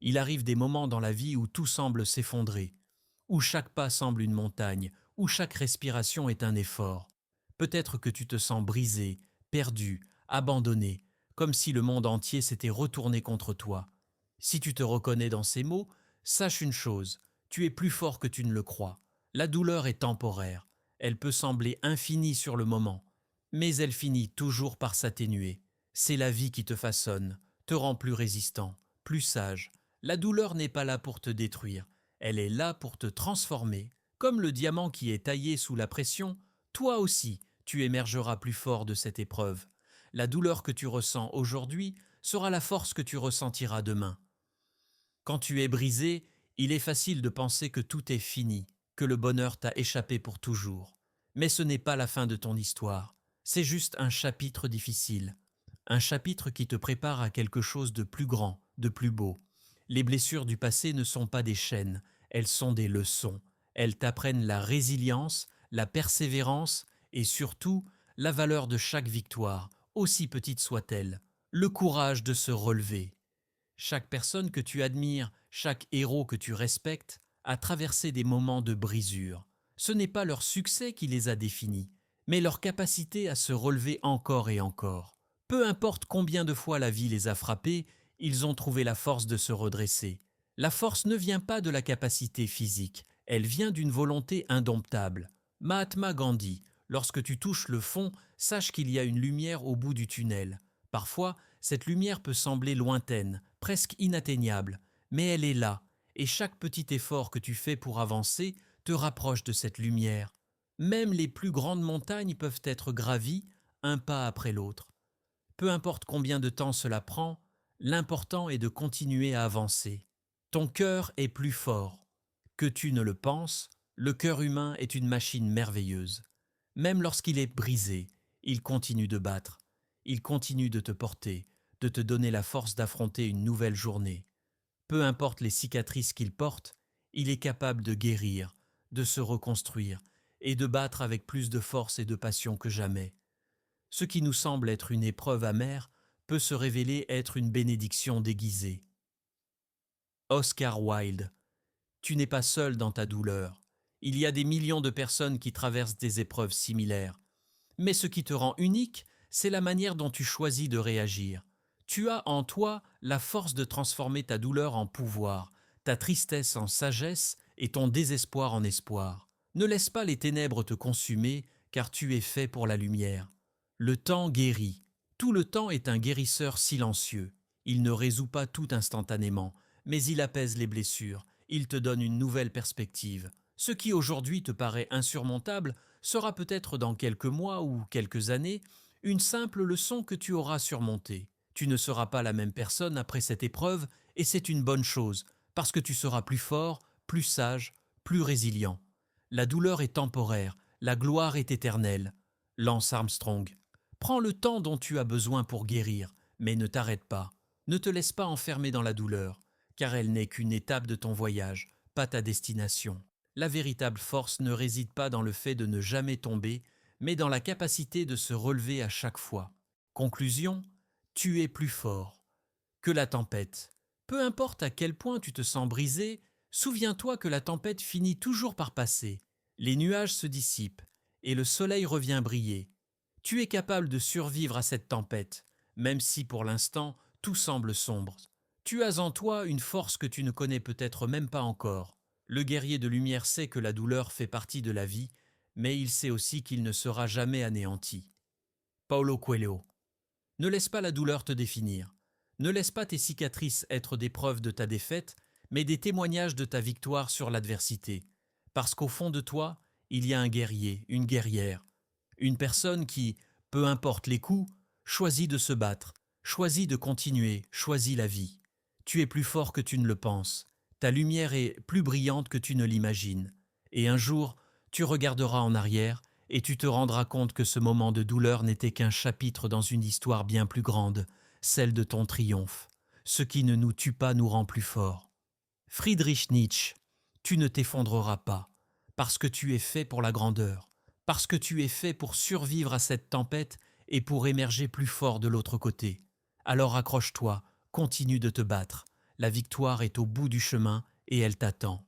Il arrive des moments dans la vie où tout semble s'effondrer, où chaque pas semble une montagne, où chaque respiration est un effort. Peut-être que tu te sens brisé, perdu, abandonné, comme si le monde entier s'était retourné contre toi. Si tu te reconnais dans ces mots, sache une chose, tu es plus fort que tu ne le crois. La douleur est temporaire, elle peut sembler infinie sur le moment, mais elle finit toujours par s'atténuer. C'est la vie qui te façonne, te rend plus résistant, plus sage. La douleur n'est pas là pour te détruire, elle est là pour te transformer. Comme le diamant qui est taillé sous la pression, toi aussi, tu émergeras plus fort de cette épreuve. La douleur que tu ressens aujourd'hui sera la force que tu ressentiras demain. Quand tu es brisé, il est facile de penser que tout est fini, que le bonheur t'a échappé pour toujours. Mais ce n'est pas la fin de ton histoire, c'est juste un chapitre difficile. Un chapitre qui te prépare à quelque chose de plus grand, de plus beau. Les blessures du passé ne sont pas des chaînes, elles sont des leçons. Elles t'apprennent la résilience, la persévérance et surtout la valeur de chaque victoire, aussi petite soit-elle. Le courage de se relever. Chaque personne que tu admires, chaque héros que tu respectes, a traversé des moments de brisure. Ce n'est pas leur succès qui les a définis, mais leur capacité à se relever encore et encore. Peu importe combien de fois la vie les a frappés, ils ont trouvé la force de se redresser. La force ne vient pas de la capacité physique, elle vient d'une volonté indomptable. Mahatma Gandhi, lorsque tu touches le fond, sache qu'il y a une lumière au bout du tunnel. Parfois, cette lumière peut sembler lointaine, presque inatteignable, mais elle est là, et chaque petit effort que tu fais pour avancer te rapproche de cette lumière. Même les plus grandes montagnes peuvent être gravies, un pas après l'autre. Peu importe combien de temps cela prend, l'important est de continuer à avancer. Ton cœur est plus fort. Que tu ne le penses, le cœur humain est une machine merveilleuse. Même lorsqu'il est brisé, il continue de battre. Il continue de te porter, de te donner la force d'affronter une nouvelle journée. Peu importe les cicatrices qu'il porte, il est capable de guérir, de se reconstruire et de battre avec plus de force et de passion que jamais. Ce qui nous semble être une épreuve amère peut se révéler être une bénédiction déguisée. Oscar Wilde, tu n'es pas seul dans ta douleur. Il y a des millions de personnes qui traversent des épreuves similaires. Mais ce qui te rend unique, c'est la manière dont tu choisis de réagir. Tu as en toi la force de transformer ta douleur en pouvoir, ta tristesse en sagesse et ton désespoir en espoir. Ne laisse pas les ténèbres te consumer, car tu es fait pour la lumière. Le temps guérit. Tout le temps est un guérisseur silencieux. Il ne résout pas tout instantanément, mais il apaise les blessures, il te donne une nouvelle perspective. Ce qui aujourd'hui te paraît insurmontable sera peut-être dans quelques mois ou quelques années une simple leçon que tu auras surmontée. Tu ne seras pas la même personne après cette épreuve et c'est une bonne chose, parce que tu seras plus fort, plus sage, plus résilient. La douleur est temporaire, la gloire est éternelle. Lance Armstrong. Prends le temps dont tu as besoin pour guérir, mais ne t'arrête pas. Ne te laisse pas enfermer dans la douleur, car elle n'est qu'une étape de ton voyage, pas ta destination. La véritable force ne réside pas dans le fait de ne jamais tomber, mais dans la capacité de se relever à chaque fois. Conclusion, tu es plus fort que la tempête. Peu importe à quel point tu te sens brisé, souviens-toi que la tempête finit toujours par passer. Les nuages se dissipent et le soleil revient briller. Tu es capable de survivre à cette tempête, même si pour l'instant tout semble sombre. Tu as en toi une force que tu ne connais peut-être même pas encore. Le guerrier de lumière sait que la douleur fait partie de la vie, mais il sait aussi qu'il ne sera jamais anéanti. Paulo Coelho. Ne laisse pas la douleur te définir. Ne laisse pas tes cicatrices être des preuves de ta défaite, mais des témoignages de ta victoire sur l'adversité. Parce qu'au fond de toi, il y a un guerrier, une guerrière. Une personne qui, peu importe les coups, choisit de se battre, choisit de continuer, choisit la vie. Tu es plus fort que tu ne le penses. Ta lumière est plus brillante que tu ne l'imagines. Et un jour, tu regarderas en arrière et tu te rendras compte que ce moment de douleur n'était qu'un chapitre dans une histoire bien plus grande, celle de ton triomphe. Ce qui ne nous tue pas nous rend plus forts. Friedrich Nietzsche, tu ne t'effondreras pas, parce que tu es fait pour la grandeur, parce que tu es fait pour survivre à cette tempête et pour émerger plus fort de l'autre côté. Alors accroche-toi, continue de te battre. La victoire est au bout du chemin et elle t'attend.